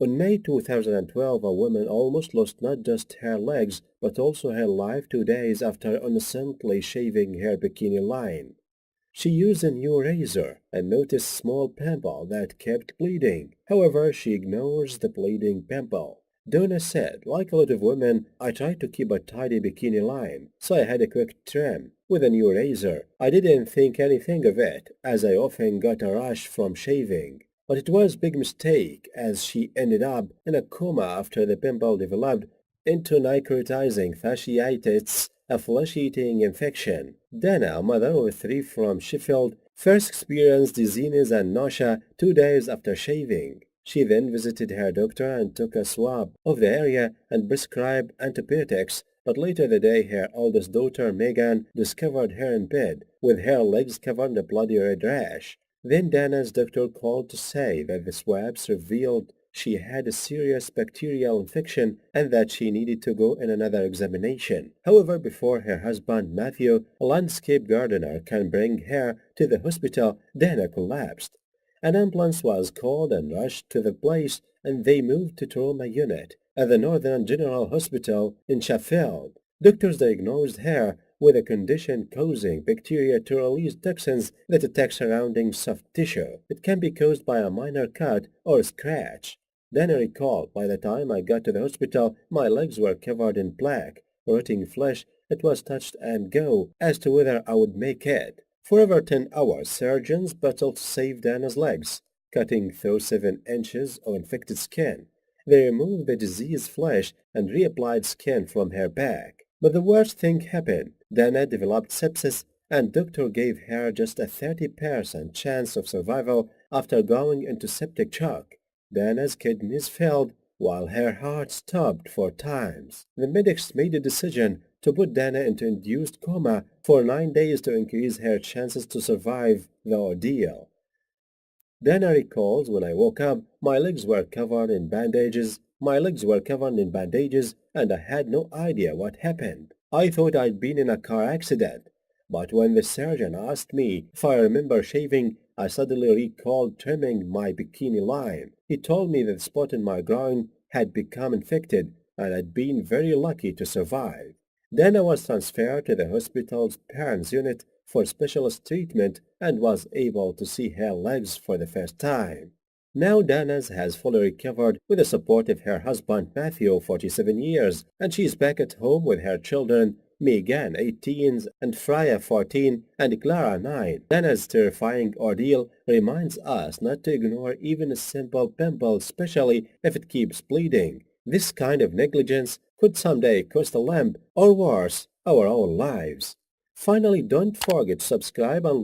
On May 2012, a woman almost lost not just her legs, but also her life 2 days after innocently shaving her bikini line. She used a new razor and noticed a small pimple that kept bleeding. However, she ignores the bleeding pimple. Donna said, like a lot of women, I tried to keep a tidy bikini line, so I had a quick trim with a new razor. I didn't think anything of it, as I often got a rash from shaving. But it was a big mistake, as she ended up in a coma after the pimple developed into necrotizing fasciitis, a flesh-eating infection. Dana, a mother of three from Sheffield, first experienced dizziness and nausea 2 days after shaving. She then visited her doctor and took a swab of the area and prescribed antibiotics, but later that day her oldest daughter Megan discovered her in bed with her legs covered in a bloody red rash. Then Dana's doctor called to say that the swabs revealed she had a serious bacterial infection and that she needed to go in another examination. However, before her husband Matthew, a landscape gardener, can bring her to the hospital, Dana collapsed. An ambulance was called and rushed to the place, and they moved to trauma unit at the Northern General Hospital in Sheffield. Doctors diagnosed her with a condition causing bacteria to release toxins that attack surrounding soft tissue. It can be caused by a minor cut or scratch. Then I recalled, by the time I got to the hospital, my legs were covered in black, rotting flesh. It was touch and go as to whether I would make it. For over 10 hours, surgeons battled to save Dana's legs, cutting through 7 inches of infected skin. They removed the diseased flesh and reapplied skin from her back. But the worst thing happened. Dana developed sepsis, and doctor gave her just a 30% chance of survival after going into septic shock. Dana's kidneys failed, while her heart stopped 4 times. The medics made a decision to put Dana into induced coma for 9 days to increase her chances to survive the ordeal. Dana recalls, when I woke up, my legs were covered in bandages. And I had no idea what happened. I thought I'd been in a car accident. But when the surgeon asked me if I remember shaving, I suddenly recalled trimming my bikini line. He told me that the spot in my groin had become infected and I'd been very lucky to survive. Then I was transferred to the hospital's parents unit for specialist treatment and was able to see her legs for the first time. Now Dana has fully recovered with the support of her husband Matthew, 47 years, and she is back at home with her children, Megan, 18, and Freya, 14, and Clara, 9. Dana's terrifying ordeal reminds us not to ignore even a simple pimple, especially if it keeps bleeding. This kind of negligence could someday cost a limb, or worse, our own lives. Finally, don't forget to subscribe and